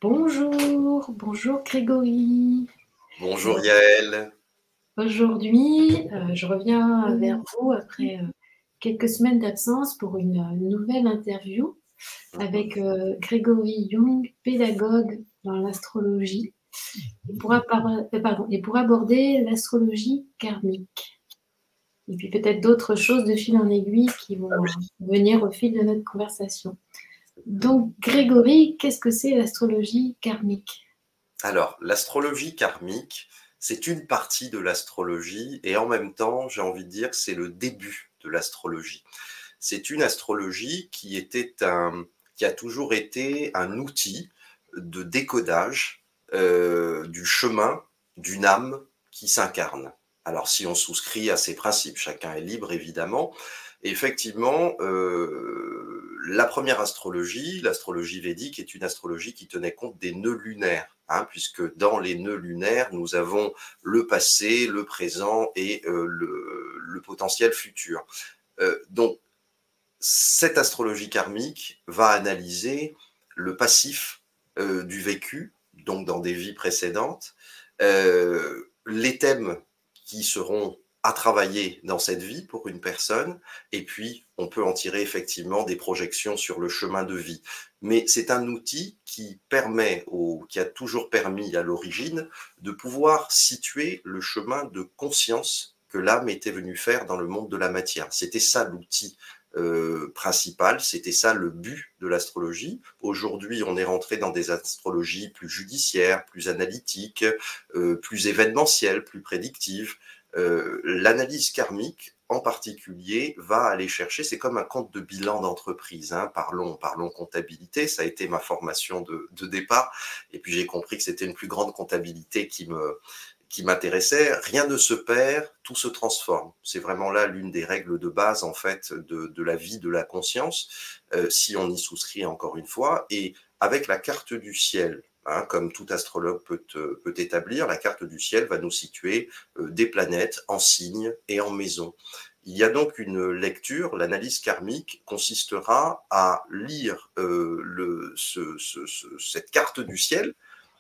Bonjour Grégory. Bonjour Yael. Aujourd'hui, je reviens vers vous après quelques semaines d'absence pour une nouvelle interview Mhm. avec Grégory Jung, pédagogue dans l'astrologie, et pour aborder l'astrologie karmique. Et puis peut-être d'autres choses de fil en aiguille qui Ah vont oui. venir au fil de notre conversation. Donc Grégory, qu'est-ce que c'est l'astrologie karmique? Alors, l'astrologie karmique, c'est une partie de l'astrologie et en même temps, j'ai envie de dire que c'est le début de l'astrologie. C'est une astrologie qui a toujours été un outil de décodage du chemin d'une âme qui s'incarne. Alors, si on souscrit à ces principes, chacun est libre évidemment. Effectivement, la première astrologie, l'astrologie védique, est une astrologie qui tenait compte des nœuds lunaires, hein, puisque dans les nœuds lunaires, nous avons le passé, le présent et le potentiel futur. Donc, cette astrologie karmique va analyser le passif du vécu, donc dans des vies précédentes, les thèmes qui seront à travailler dans cette vie pour une personne, et puis on peut en tirer effectivement des projections sur le chemin de vie. Mais c'est un outil qui qui a toujours permis à l'origine de pouvoir situer le chemin de conscience que l'âme était venue faire dans le monde de la matière. C'était ça l'outil principal, c'était ça le but de l'astrologie. Aujourd'hui, on est rentré dans des astrologies plus judiciaires, plus analytiques, plus événementielles, plus prédictives. L'analyse karmique, en particulier, va aller chercher, c'est comme un compte de bilan d'entreprise, hein, parlons comptabilité, ça a été ma formation de départ, et puis j'ai compris que c'était une plus grande comptabilité qui m'intéressait. Rien ne se perd, tout se transforme. C'est vraiment là l'une des règles de base en fait de la vie de la conscience, si on y souscrit encore une fois. Et avec la carte du ciel, hein, comme tout astrologue peut établir, la carte du ciel va nous situer des planètes en signes et en maisons. Il y a donc une lecture, l'analyse karmique consistera à lire cette carte du ciel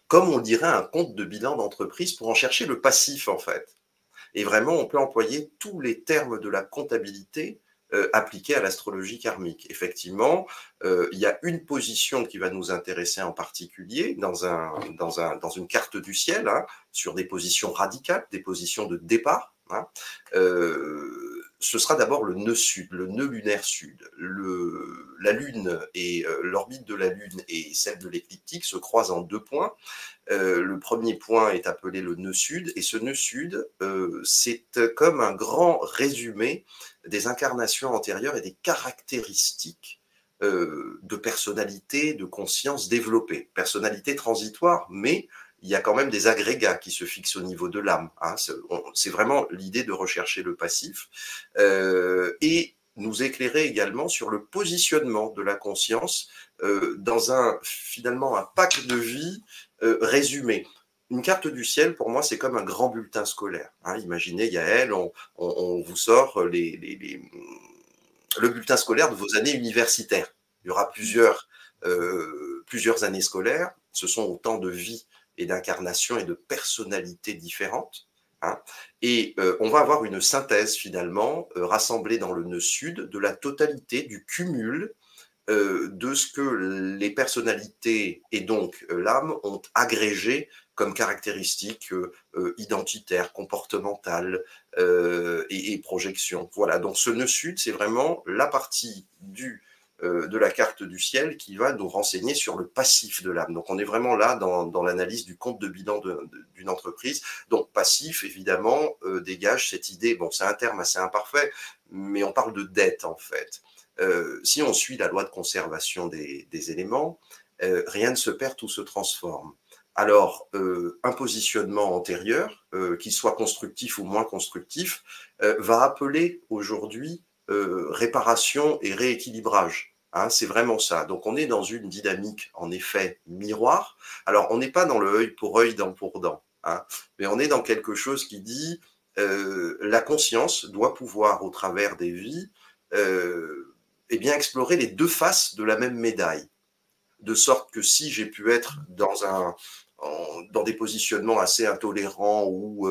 comme on dirait un compte de bilan d'entreprise pour en chercher le passif en fait. Et vraiment, on peut employer tous les termes de la comptabilité appliqués à l'astrologie karmique. Effectivement, il y a une position qui va nous intéresser en particulier dans une carte du ciel, hein, sur des positions radicales, des positions de départ. Hein. Ce sera d'abord le nœud sud, le nœud lunaire sud. La Lune et l'orbite de la Lune et celle de l'écliptique se croisent en deux points. Le premier point est appelé le nœud sud, et ce nœud sud, c'est comme un grand résumé des incarnations antérieures et des caractéristiques de personnalité, de conscience développée. Personnalité transitoire, mais il y a quand même des agrégats qui se fixent au niveau de l'âme. Hein. C'est vraiment l'idée de rechercher le passif. Et nous éclairer également sur le positionnement de la conscience dans finalement un pack de vie résumé. Une carte du ciel, pour moi, c'est comme un grand bulletin scolaire. Hein. Imaginez, Yael, on vous sort le bulletin scolaire de vos années universitaires. Il y aura plusieurs années scolaires. Ce sont autant de vies et d'incarnations et de personnalités différentes. Hein. Et on va avoir une synthèse, finalement, rassemblée dans le nœud sud, de la totalité, du cumul de ce que les personnalités et donc l'âme ont agrégé comme caractéristiques identitaires, comportementales et projections. Voilà, donc ce nœud sud, c'est vraiment la partie de la carte du ciel qui va nous renseigner sur le passif de l'âme. Donc on est vraiment là dans l'analyse du compte de bilan d'une entreprise. Donc passif, évidemment, dégage cette idée, bon c'est un terme assez imparfait, mais on parle de dette en fait. Si on suit la loi de conservation des éléments, rien ne se perd, tout se transforme. Alors, un positionnement antérieur, qu'il soit constructif ou moins constructif, va appeler aujourd'hui réparation et rééquilibrage. Hein, c'est vraiment ça. Donc, on est dans une dynamique, en effet, miroir. Alors, on n'est pas dans le œil pour œil, dent pour dent, hein, mais on est dans quelque chose qui dit la conscience doit pouvoir, au travers des vies, eh bien, explorer les deux faces de la même médaille. de sorte que si j'ai pu être dans des positionnements assez intolérants ou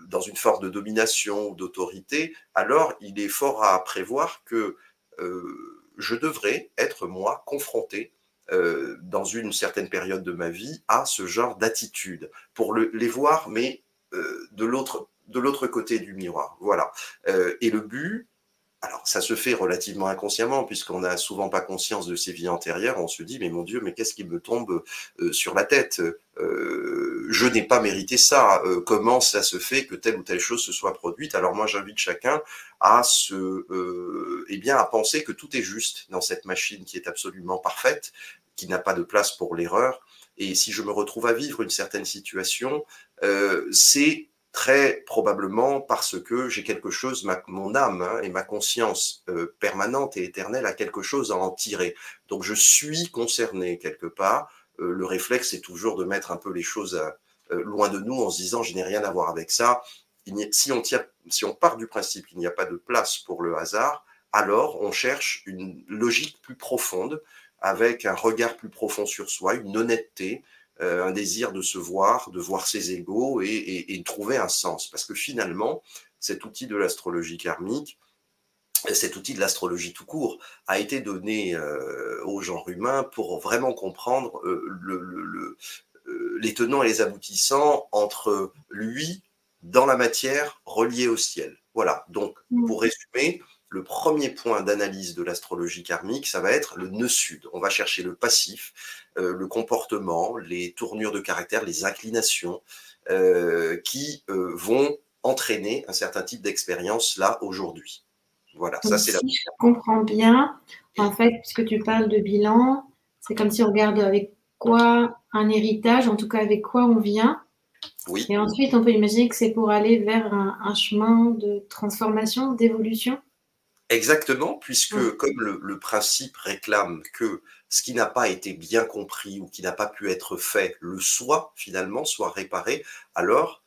dans une forme de domination ou d'autorité, alors il est fort à prévoir que je devrais être, moi, confronté dans une certaine période de ma vie à ce genre d'attitude, pour les voir, mais de l'autre côté du miroir. Voilà. Et le but, alors, ça se fait relativement inconsciemment, puisqu'on n'a souvent pas conscience de ses vies antérieures. On se dit, mais mon Dieu, mais qu'est-ce qui me tombe sur la tête? Je n'ai pas mérité ça. Comment ça se fait que telle ou telle chose se soit produite? Alors moi, j'invite chacun à à penser que tout est juste dans cette machine qui est absolument parfaite, qui n'a pas de place pour l'erreur. Et si je me retrouve à vivre une certaine situation, c'est très probablement parce que j'ai quelque chose, mon âme et ma conscience permanente et éternelle a quelque chose à en tirer. Donc je suis concerné quelque part. Le réflexe est toujours de mettre un peu les choses loin de nous en se disant je n'ai rien à voir avec ça. Si on part du principe qu'il n'y a pas de place pour le hasard, alors on cherche une logique plus profonde, avec un regard plus profond sur soi, une honnêteté, un désir de se voir, de voir ses égaux et de trouver un sens. Parce que finalement, cet outil de l'astrologie karmique, cet outil de l'astrologie tout court, a été donné au genre humain pour vraiment comprendre les tenants et les aboutissants entre lui, dans la matière, relié au ciel. Voilà, donc pour résumer, le premier point d'analyse de l'astrologie karmique, ça va être le nœud sud. On va chercher le passif, le comportement, les tournures de caractère, les inclinations qui vont entraîner un certain type d'expérience là aujourd'hui. Voilà, Donc, ça c'est si je comprends bien, en fait, puisque tu parles de bilan, c'est comme si on regarde avec quoi un héritage, en tout cas avec quoi on vient. Oui. Et ensuite, on peut imaginer que c'est pour aller vers un chemin de transformation, d'évolution. Exactement, puisque comme le principe réclame que ce qui n'a pas été bien compris ou qui n'a pas pu être fait le soit finalement, soit réparé, alors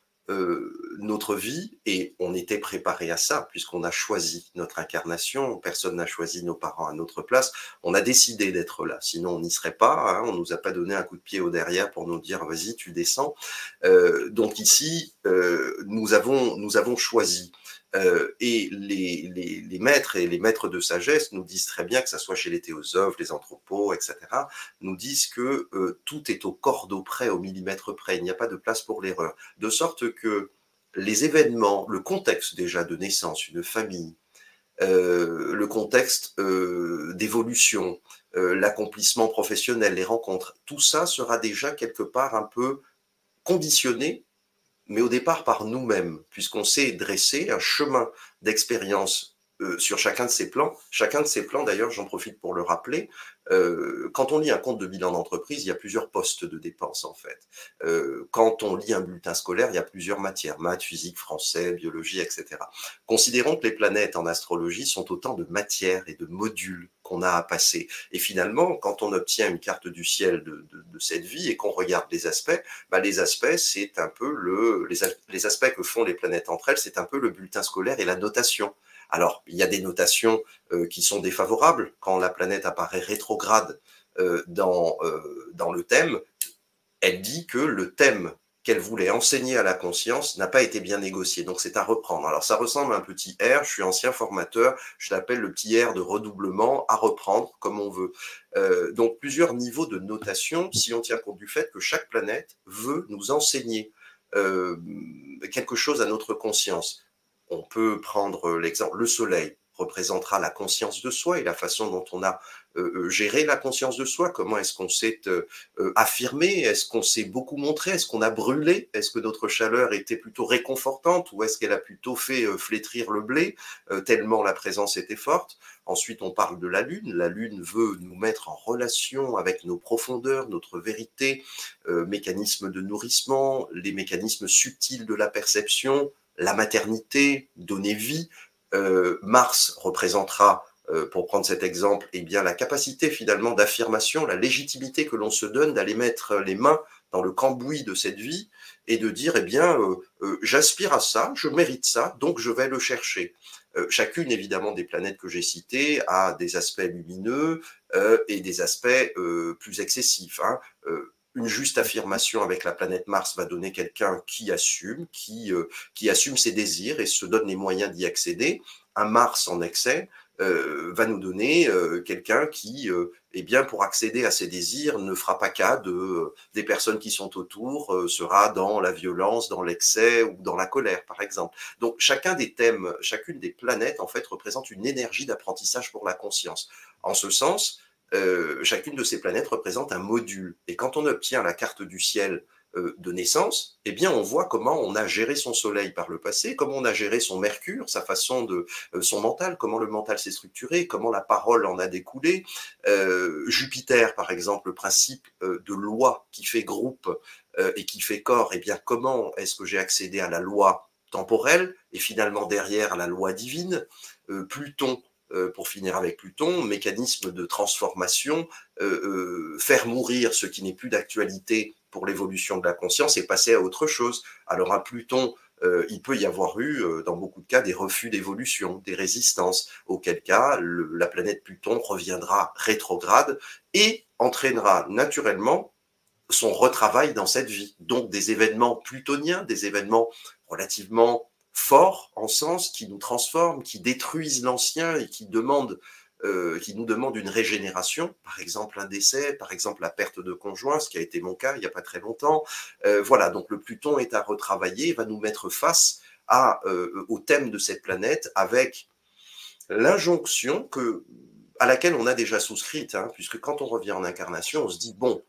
notre vie, et on était préparé à ça, puisqu'on a choisi notre incarnation, personne n'a choisi nos parents à notre place, on a décidé d'être là, sinon on n'y serait pas, hein, on nous a pas donné un coup de pied au derrière pour nous dire vas-y tu descends. Donc ici, nous avons choisi. Et les maîtres et les maîtres de sagesse nous disent très bien, que ce soit chez les théosophes, les anthropos, etc., nous disent que tout est au cordeau près, au millimètre près, il n'y a pas de place pour l'erreur. De sorte que les événements, le contexte déjà de naissance, une famille, le contexte d'évolution, l'accomplissement professionnel, les rencontres, tout ça sera déjà quelque part un peu conditionné, mais au départ par nous-mêmes, puisqu'on s'est dressé un chemin d'expérience sur chacun de ces plans. Chacun de ces plans, d'ailleurs, j'en profite pour le rappeler, quand on lit un compte de bilan d'entreprise, il y a plusieurs postes de dépenses, en fait. Quand on lit un bulletin scolaire, il y a plusieurs matières, maths, physique, français, biologie, etc. Considérons que les planètes en astrologie sont autant de matières et de modules qu'on a à passer. Et finalement, quand on obtient une carte du ciel de cette vie et qu'on regarde les aspects, c'est un peu les aspects que font les planètes entre elles, c'est un peu le bulletin scolaire et la notation. Alors, il y a des notations qui sont défavorables quand la planète apparaît rétrograde dans le thème. Elle dit que le thème qu'elle voulait enseigner à la conscience n'a pas été bien négocié. Donc, c'est à reprendre. Alors, ça ressemble à un petit R. Je suis ancien formateur. Je l'appelle le petit R de redoublement, à reprendre comme on veut. Donc, plusieurs niveaux de notation si on tient compte du fait que chaque planète veut nous enseigner quelque chose à notre conscience. On peut prendre l'exemple, le soleil représentera la conscience de soi et la façon dont on a géré la conscience de soi. Comment est-ce qu'on s'est affirmé? Est-ce qu'on s'est beaucoup montré? Est-ce qu'on a brûlé? Est-ce que notre chaleur était plutôt réconfortante ou est-ce qu'elle a plutôt fait flétrir le blé tellement la présence était forte? Ensuite, on parle de la Lune. La Lune veut nous mettre en relation avec nos profondeurs, notre vérité, mécanismes de nourrissement, les mécanismes subtils de la perception, la maternité, donner vie. Mars représentera, pour prendre cet exemple, eh bien, la capacité finalement d'affirmation, la légitimité que l'on se donne d'aller mettre les mains dans le cambouis de cette vie et de dire, eh bien, j'aspire à ça, je mérite ça, donc je vais le chercher. Chacune, évidemment, des planètes que j'ai citées a des aspects lumineux et des aspects plus excessifs. Hein. Une juste affirmation avec la planète Mars va donner quelqu'un qui assume ses désirs et se donne les moyens d'y accéder. Un Mars en excès va nous donner quelqu'un qui, eh bien, pour accéder à ses désirs, ne fera pas cas des personnes qui sont autour, sera dans la violence, dans l'excès ou dans la colère, par exemple. Donc, chacun des thèmes, chacune des planètes, en fait, représente une énergie d'apprentissage pour la conscience. En ce sens, chacune de ces planètes représente un module. Et quand on obtient la carte du ciel de naissance, eh bien, on voit comment on a géré son soleil par le passé, comment on a géré son mercure, sa façon de son mental, comment le mental s'est structuré, comment la parole en a découlé. Jupiter, par exemple, le principe de loi qui fait groupe et qui fait corps, eh bien, comment est-ce que j'ai accédé à la loi temporelle et finalement derrière à la loi divine. Pluton, pour finir avec Pluton, mécanisme de transformation, faire mourir ce qui n'est plus d'actualité pour l'évolution de la conscience et passer à autre chose. Alors un Pluton, il peut y avoir eu, dans beaucoup de cas, des refus d'évolution, des résistances, auquel cas la planète Pluton reviendra rétrograde et entraînera naturellement son retravail dans cette vie. Donc des événements plutoniens, des événements relativement forts en sens, qui nous transforment, qui détruisent l'ancien et qui nous demandent une régénération, par exemple un décès, par exemple la perte de conjoint, ce qui a été mon cas il n'y a pas très longtemps. Voilà, donc le Pluton est à retravailler, va nous mettre face au thème de cette planète avec l'injonction à laquelle on a déjà souscrite, hein, puisque quand on revient en incarnation, on se dit, bon,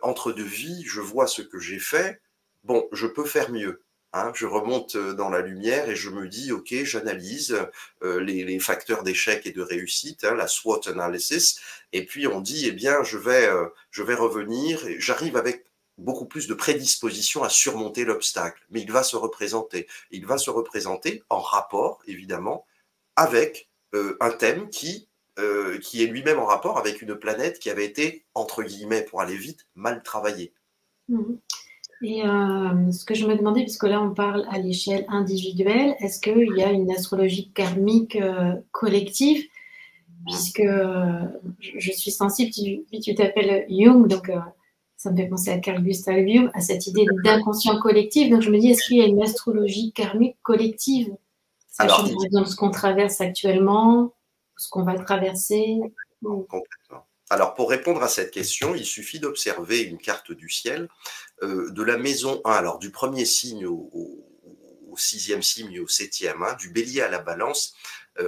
entre deux vies, je vois ce que j'ai fait, bon, je peux faire mieux. Hein, je remonte dans la lumière et je me dis, ok, j'analyse les facteurs d'échec et de réussite, hein, la SWOT analysis, et puis on dit, eh bien, je vais revenir, et j'arrive avec beaucoup plus de prédisposition à surmonter l'obstacle, mais il va se représenter. Il va se représenter en rapport, évidemment, avec un thème qui est lui-même en rapport avec une planète qui avait été, entre guillemets, pour aller vite, mal travaillée. Mmh. Et ce que je me demandais, puisque là on parle à l'échelle individuelle, est-ce qu'il y a une astrologie karmique collective? Puisque je suis sensible, tu t'appelles Jung, donc ça me fait penser à Carl Gustav Jung, à cette idée d'inconscient collectif. Donc je me dis, est-ce qu'il y a une astrologie karmique collective, sachant par exemple ce qu'on traverse actuellement, ce qu'on va traverser? Complètement. Alors, pour répondre à cette question, il suffit d'observer une carte du ciel de la maison 1, alors du premier signe au sixième signe, au septième, hein, du bélier à la balance,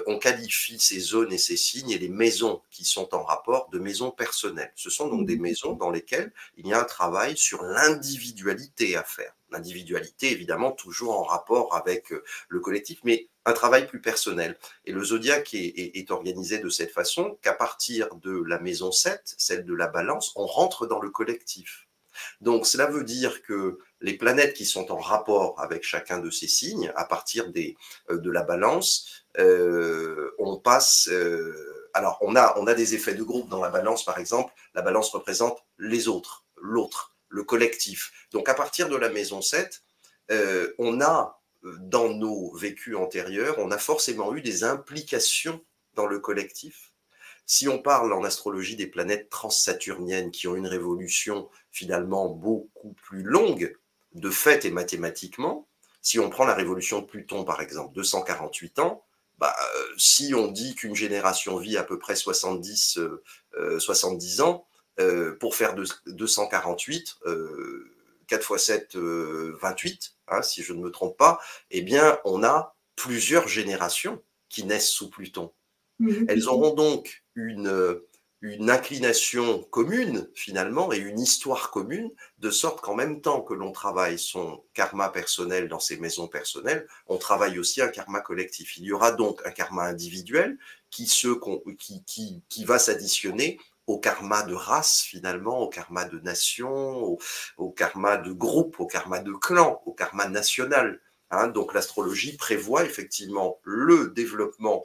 on qualifie ces zones et ces signes et les maisons qui sont en rapport de maisons personnelles. Ce sont donc des maisons dans lesquelles il y a un travail sur l'individualité à faire. L'individualité, évidemment, toujours en rapport avec le collectif, mais un travail plus personnel. Et le zodiaque est organisé de cette façon qu'à partir de la maison 7, celle de la balance, on rentre dans le collectif. Donc, cela veut dire que les planètes qui sont en rapport avec chacun de ces signes, à partir de la balance, on passe... alors, on a des effets de groupe dans la balance, par exemple. La balance représente les autres, l'autre, le collectif. Donc, à partir de la maison 7, on a, dans nos vécus antérieurs, on a forcément eu des implications dans le collectif. Si on parle en astrologie des planètes transsaturniennes qui ont une révolution finalement beaucoup plus longue, de fait et mathématiquement, si on prend la révolution de Pluton par exemple, 248 ans, bah, si on dit qu'une génération vit à peu près 70 ans, pour faire 248, 4 x 7, 28, hein, si je ne me trompe pas, eh bien on a plusieurs générations qui naissent sous Pluton. Elles auront donc une inclination commune, finalement, et une histoire commune, de sorte qu'en même temps que l'on travaille son karma personnel dans ses maisons personnelles, on travaille aussi un karma collectif. Il y aura donc un karma individuel qui va s'additionner au karma de race, finalement, au karma de nation, au karma de groupe, au karma de clan, au karma national. Hein, donc l'astrologie prévoit effectivement le développement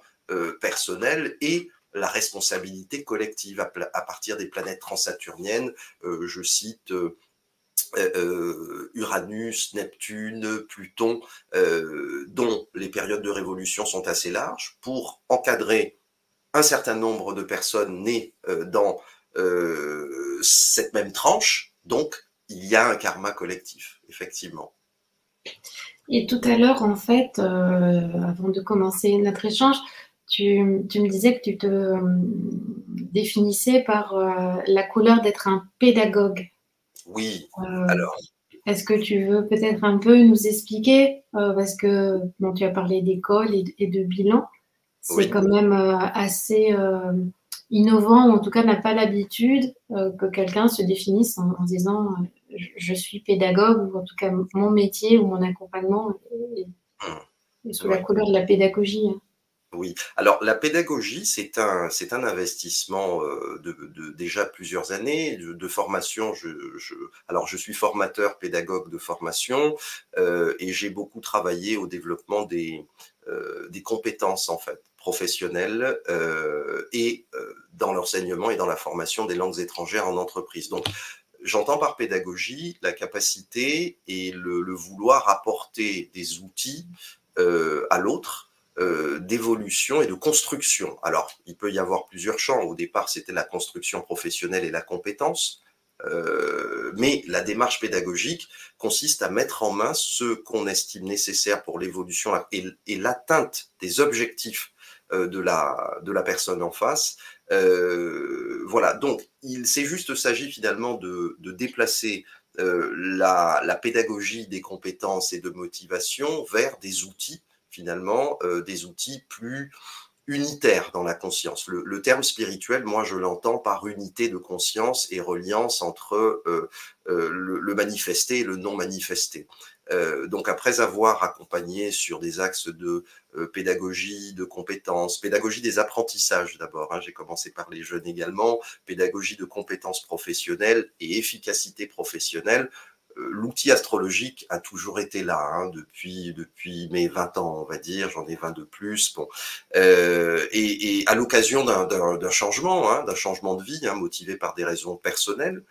personnel et la responsabilité collective à partir des planètes transsaturniennes. Je cite Uranus, Neptune, Pluton, dont les périodes de révolution sont assez larges, pour encadrer un certain nombre de personnes nées dans cette même tranche. Donc, il y a un karma collectif, effectivement. Et tout à l'heure, en fait, avant de commencer notre échange, tu me disais que tu te définissais par la couleur d'être un pédagogue. Oui, Euh, alors, Est-ce que tu veux peut-être un peu nous expliquer, parce que bon, tu as parlé d'école et de bilan, c'est oui. quand même assez innovant, ou en tout cas n'a pas l'habitude que quelqu'un se définisse en disant je suis pédagogue, ou en tout cas mon métier ou mon accompagnement est sous la Ouais. couleur de la pédagogie. Oui, alors la pédagogie, c'est un investissement de déjà plusieurs années de formation. Alors, je suis formateur pédagogue de formation et j'ai beaucoup travaillé au développement des compétences en fait professionnelles et dans l'enseignement et dans la formation des langues étrangères en entreprise. Donc, j'entends par pédagogie la capacité et le vouloir apporter des outils à l'autre d'évolution et de construction. Alors, il peut y avoir plusieurs champs. Au départ, c'était la construction professionnelle et la compétence. Mais la démarche pédagogique consiste à mettre en main ce qu'on estime nécessaire pour l'évolution et l'atteinte des objectifs de la personne en face. Voilà, donc il s'est juste s'agit finalement de déplacer la pédagogie des compétences et de motivation vers des outils finalement, des outils plus unitaires dans la conscience. Le terme spirituel, moi, je l'entends par unité de conscience et reliance entre le manifesté et le non manifesté. Donc, après avoir accompagné sur des axes de pédagogie, de compétences, pédagogie des apprentissages d'abord, hein, j'ai commencé par les jeunes également, pédagogie de compétences professionnelles et efficacité professionnelle, l'outil astrologique a toujours été là, hein, depuis mes 20 ans, on va dire, j'en ai 20 de plus. Bon. Et à l'occasion d'un changement, hein, d'un changement de vie, hein, motivé par des raisons personnelles,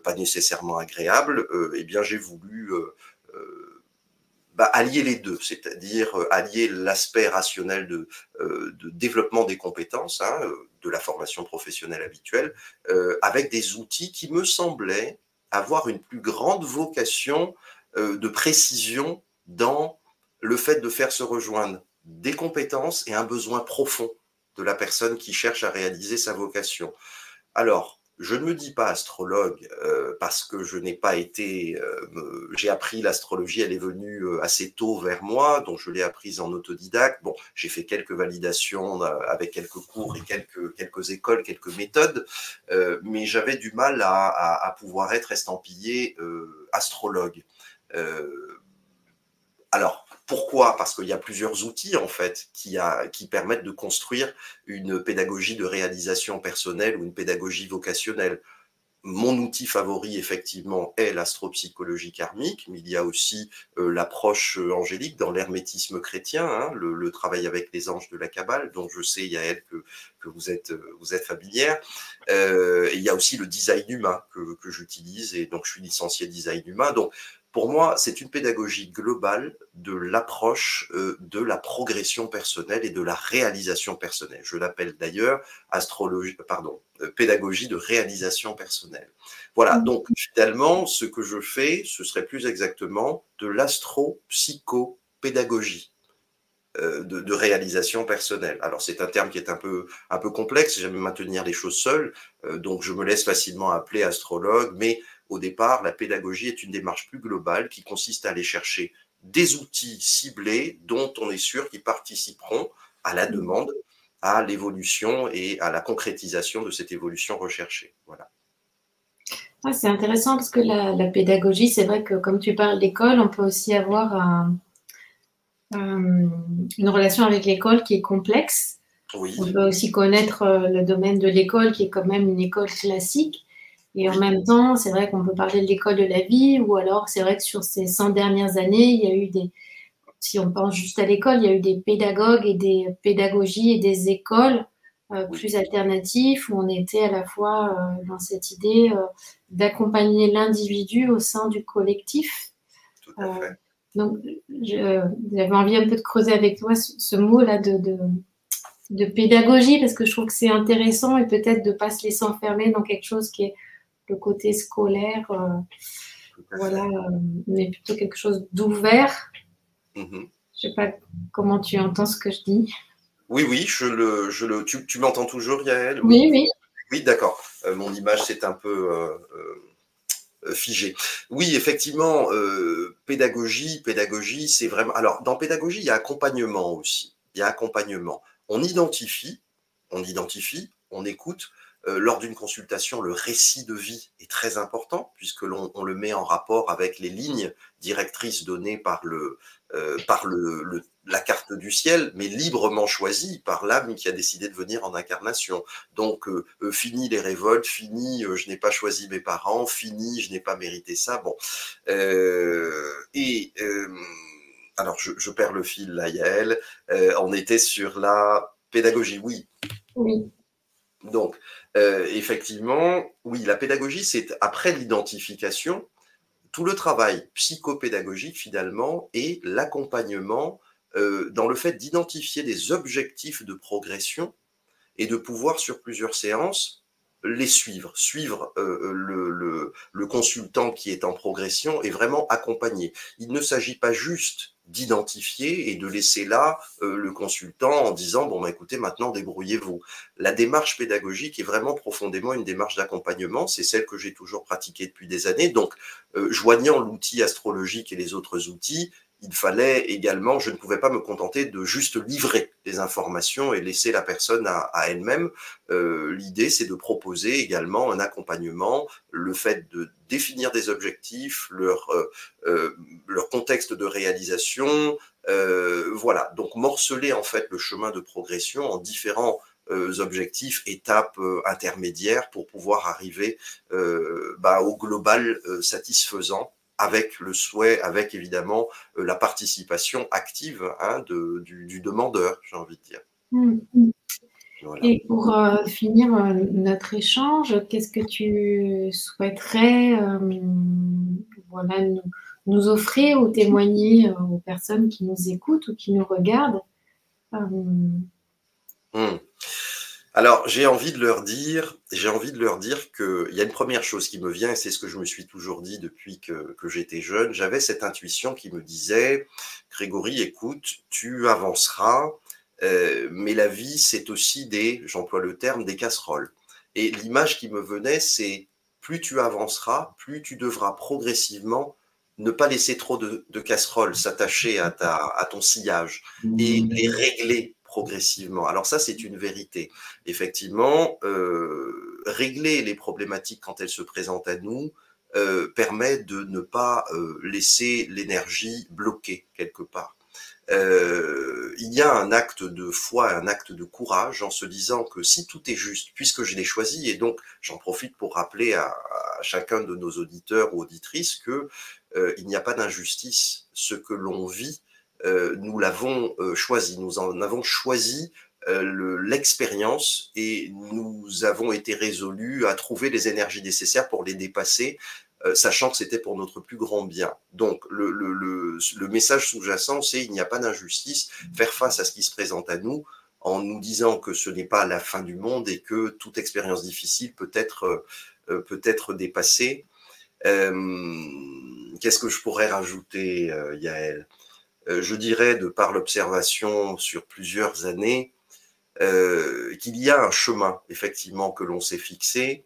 pas nécessairement agréables, eh bien j'ai voulu allier les deux, c'est-à-dire allier l'aspect rationnel de développement des compétences, hein, de la formation professionnelle habituelle, avec des outils qui me semblaient avoir une plus grande vocation de précision dans le fait de faire se rejoindre des compétences et un besoin profond de la personne qui cherche à réaliser sa vocation. Alors, je ne me dis pas astrologue parce que je n'ai pas été... j'ai appris l'astrologie, elle est venue assez tôt vers moi, donc je l'ai apprise en autodidacte. Bon, j'ai fait quelques validations avec quelques cours et quelques écoles, quelques méthodes, mais j'avais du mal à pouvoir être estampillé astrologue. Alors, pourquoi? Parce qu'il y a plusieurs outils, en fait, qui permettent de construire une pédagogie de réalisation personnelle ou une pédagogie vocationnelle. Mon outil favori, effectivement, est l'astropsychologie karmique, mais il y a aussi l'approche angélique dans l'hermétisme chrétien, hein, le travail avec les anges de la Kabbale, dont je sais, Yael, que vous êtes familière. Et il y a aussi le design humain que j'utilise, et donc je suis licencié design humain. Donc, pour moi, c'est une pédagogie globale de l'approche de la progression personnelle et de la réalisation personnelle. Je l'appelle d'ailleurs pédagogie de réalisation personnelle. Voilà, donc finalement, ce que je fais, ce serait plus exactement de l'astro-psycho-pédagogie de réalisation personnelle. Alors c'est un terme qui est un peu complexe, j'aime maintenir les choses seules, donc je me laisse facilement appeler astrologue, mais au départ, la pédagogie est une démarche plus globale qui consiste à aller chercher des outils ciblés dont on est sûr qu'ils participeront à la demande, à l'évolution et à la concrétisation de cette évolution recherchée. Voilà. Ouais, c'est intéressant parce que la pédagogie, c'est vrai que comme tu parles d'école, on peut aussi avoir une relation avec l'école qui est complexe. Oui. On peut aussi connaître le domaine de l'école qui est quand même une école classique. Et en même temps, c'est vrai qu'on peut parler de l'école de la vie, ou alors c'est vrai que sur ces 100 dernières années, il y a eu si on pense juste à l'école, il y a eu des pédagogues et des pédagogies et des écoles Oui, plus alternatif, où on était à la fois dans cette idée d'accompagner l'individu au sein du collectif. tout à Euh, fait. donc, j'avais envie un peu de creuser avec toi ce mot-là de pédagogie, parce que je trouve que c'est intéressant et peut-être de ne pas se laisser enfermer dans quelque chose qui est le côté scolaire, Tout à voilà, fait. mais plutôt quelque chose d'ouvert. Mhm. Je sais pas comment tu entends ce que je dis. Oui, oui, tu m'entends toujours, Yael? Oui, Oui, oui, oui, d'accord. Mon image s'est un peu figée. Oui, effectivement, pédagogie, c'est vraiment. Alors, dans pédagogie, il y a accompagnement aussi. Il y a accompagnement. On identifie, on écoute. Lors d'une consultation, le récit de vie est très important puisque on le met en rapport avec les lignes directrices données par la carte du ciel, mais librement choisie par l'âme qui a décidé de venir en incarnation. Donc, fini les révoltes, fini je n'ai pas choisi mes parents, fini je n'ai pas mérité ça. Bon, alors je perds le fil là, Yael. On était sur la pédagogie, oui. oui. Donc, effectivement, oui, la pédagogie, c'est après l'identification, tout le travail psychopédagogique finalement et l'accompagnement dans le fait d'identifier des objectifs de progression et de pouvoir sur plusieurs séances les suivre le consultant qui est en progression et vraiment accompagner. Il ne s'agit pas juste d'identifier et de laisser là le consultant en disant bon bah écoutez maintenant débrouillez-vous. La démarche pédagogique est vraiment profondément une démarche d'accompagnement, c'est celle que j'ai toujours pratiquée depuis des années. Donc joignant l'outil astrologique et les autres outils, il fallait également, je ne pouvais pas me contenter de juste livrer les informations et laisser la personne à elle-même. L'idée, c'est de proposer également un accompagnement, le fait de définir des objectifs, leur contexte de réalisation, voilà. Donc morceler en fait le chemin de progression en différents objectifs, étapes intermédiaires pour pouvoir arriver au global satisfaisant avec le souhait, avec évidemment la participation active du demandeur, j'ai envie de dire. Mm. Voilà. Et pour finir notre échange, qu'est-ce que tu souhaiterais voilà, nous offrir ou témoigner aux personnes qui nous écoutent ou qui nous regardent? Mmh. Alors, j'ai envie de leur dire qu'il y a une première chose qui me vient, et c'est ce que je me suis toujours dit depuis que j'étais jeune. J'avais cette intuition qui me disait, Grégory, écoute, tu avanceras, mais la vie, c'est aussi j'emploie le terme, des casseroles. Et l'image qui me venait, c'est plus tu avanceras, plus tu devras progressivement ne pas laisser trop de casseroles s'attacher à ton sillage et les régler progressivement. Alors ça, c'est une vérité. Effectivement, régler les problématiques quand elles se présentent à nous permet de ne pas laisser l'énergie bloquée quelque part. Il y a un acte de foi, un acte de courage en se disant que si tout est juste, puisque je l'ai choisi, et donc j'en profite pour rappeler à chacun de nos auditeurs ou auditrices que il n'y a pas d'injustice. Ce que l'on vit, nous l'avons choisi, nous en avons choisi l'expérience et nous avons été résolus à trouver les énergies nécessaires pour les dépasser, sachant que c'était pour notre plus grand bien. Donc le message sous-jacent, c'est il n'y a pas d'injustice, faire face à ce qui se présente à nous en nous disant que ce n'est pas la fin du monde et que toute expérience difficile peut être dépassée. Qu'est-ce que je pourrais rajouter, Yael? Je dirais, de par l'observation sur plusieurs années, qu'il y a un chemin, effectivement, que l'on s'est fixé.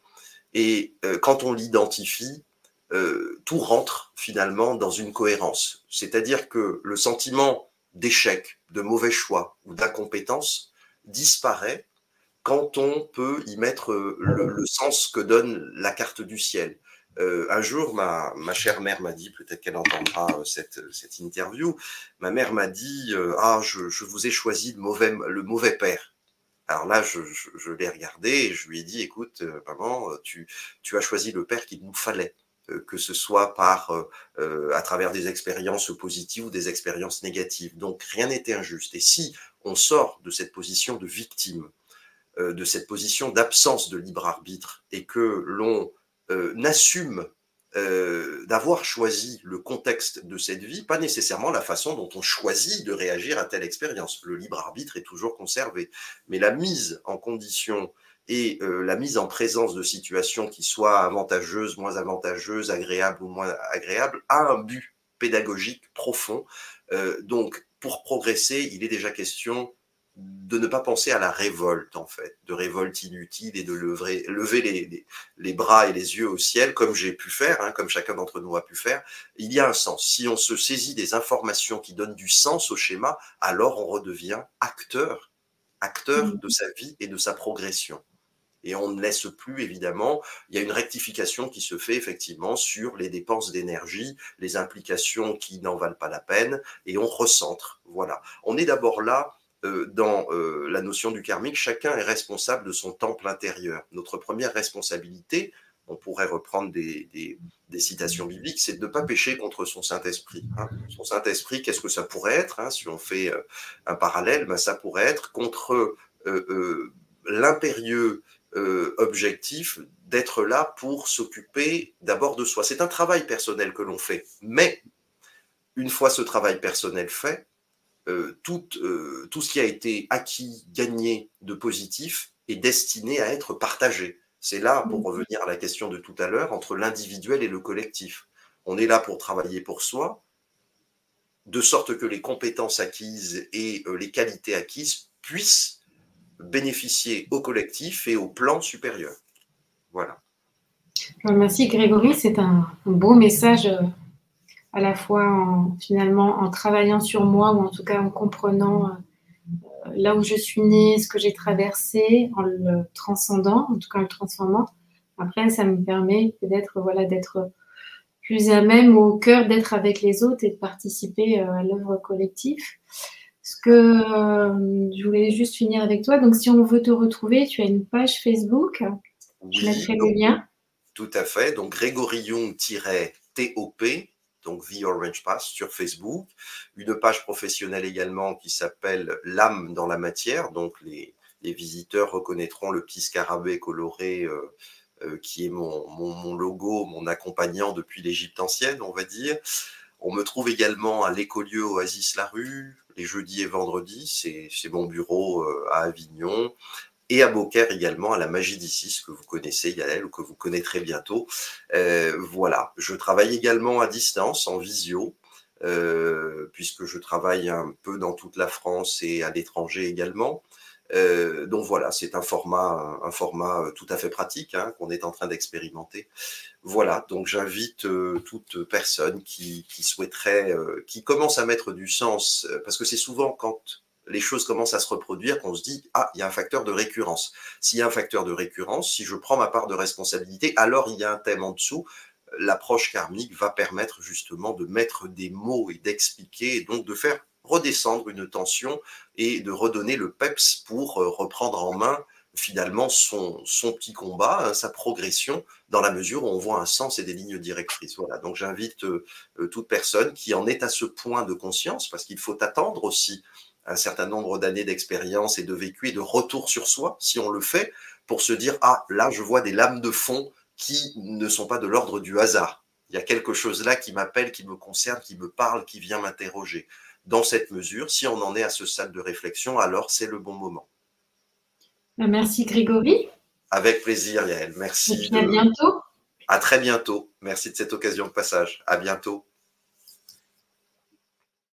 Et quand on l'identifie, tout rentre finalement dans une cohérence. C'est-à-dire que le sentiment d'échec, de mauvais choix ou d'incompétence disparaît quand on peut y mettre le sens que donne la carte du ciel. Un jour, ma chère mère m'a dit, peut-être qu'elle entendra cette interview, ma mère m'a dit je vous ai choisi le mauvais père. Alors là, je l'ai regardé et je lui ai dit, écoute, maman, tu as choisi le père qu'il nous fallait, que ce soit à travers des expériences positives ou des expériences négatives. Donc rien n'était injuste. Et si on sort de cette position de victime, de cette position d'absence de libre arbitre et que l'on n'assume d'avoir choisi le contexte de cette vie, pas nécessairement la façon dont on choisit de réagir à telle expérience. Le libre arbitre est toujours conservé, mais la mise en condition et la mise en présence de situations qui soient avantageuses, moins avantageuses, agréables ou moins agréables, a un but pédagogique profond. Donc, pour progresser, il est déjà question de ne pas penser à la révolte, en fait, de révolte inutile et de lever les bras et les yeux au ciel, comme j'ai pu faire, hein, comme chacun d'entre nous a pu faire. Il y a un sens. Si on se saisit des informations qui donnent du sens au schéma, alors on redevient acteur de sa vie et de sa progression. Et on ne laisse plus, évidemment, il y a une rectification qui se fait effectivement sur les dépenses d'énergie, les implications qui n'en valent pas la peine, et on recentre. Voilà. On est d'abord là dans la notion du karmique, chacun est responsable de son temple intérieur. Notre première responsabilité, on pourrait reprendre des citations bibliques, c'est de ne pas pécher contre son Saint-Esprit. Hein. Son Saint-Esprit, qu'est-ce que ça pourrait être, hein, si on fait un parallèle, ben, ça pourrait être contre l'impérieux objectif d'être là pour s'occuper d'abord de soi. C'est un travail personnel que l'on fait, mais une fois ce travail personnel fait, tout ce qui a été acquis, gagné de positif est destiné à être partagé. C'est là, pour revenir à la question de tout à l'heure, entre l'individuel et le collectif. On est là pour travailler pour soi, de sorte que les compétences acquises et les qualités acquises puissent bénéficier au collectif et au plan supérieur. Voilà. Merci Grégory, c'est un beau message à la fois finalement en travaillant sur moi ou en tout cas en comprenant là où je suis née, ce que j'ai traversé, en le transcendant, en tout cas en le transformant. Après, ça me permet d'être plus à même au cœur d'être avec les autres et de participer à l'œuvre collective. Ce que je voulais juste finir avec toi. Donc, si on veut te retrouver, tu as une page Facebook. Oui, je mettrai le lien. Tout à fait. Donc, Grégory Jung-TOP, donc The Orange Path sur Facebook. Une page professionnelle également qui s'appelle L'âme dans la matière. Donc, les visiteurs reconnaîtront le petit scarabée coloré qui est mon logo, mon accompagnant depuis l'Égypte ancienne, on va dire. On me trouve également à l'Écolieu Oasis La Rue, les jeudis et vendredis, c'est mon bureau à Avignon, et à Beaucaire également, à la Magie d'Isis, que vous connaissez, Yael, ou que vous connaîtrez bientôt. Voilà, je travaille également à distance, en visio, puisque je travaille un peu dans toute la France et à l'étranger également. Donc voilà, c'est un format tout à fait pratique hein, qu'on est en train d'expérimenter. Voilà, donc j'invite toute personne qui souhaiterait, qui commence à mettre du sens, parce que c'est souvent quand les choses commencent à se reproduire qu'on se dit « Ah, il y a un facteur de récurrence ». S'il y a un facteur de récurrence, si je prends ma part de responsabilité, alors il y a un thème en dessous. L'approche karmique va permettre justement de mettre des mots et d'expliquer, et donc de faire redescendre une tension et de redonner le peps pour reprendre en main finalement son petit combat, hein, sa progression, dans la mesure où on voit un sens et des lignes directrices. Voilà. Donc j'invite toute personne qui en est à ce point de conscience, parce qu'il faut attendre aussi un certain nombre d'années d'expérience et de vécu et de retour sur soi, si on le fait, pour se dire « Ah, là, je vois des lames de fond qui ne sont pas de l'ordre du hasard. Il y a quelque chose là qui m'appelle, qui me concerne, qui me parle, qui vient m'interroger. » Dans cette mesure, si on en est à ce stade de réflexion, alors c'est le bon moment. Merci Grégory. Avec plaisir, Yael. Merci. Et puis à bientôt. À très bientôt. Merci de cette occasion de passage. À bientôt.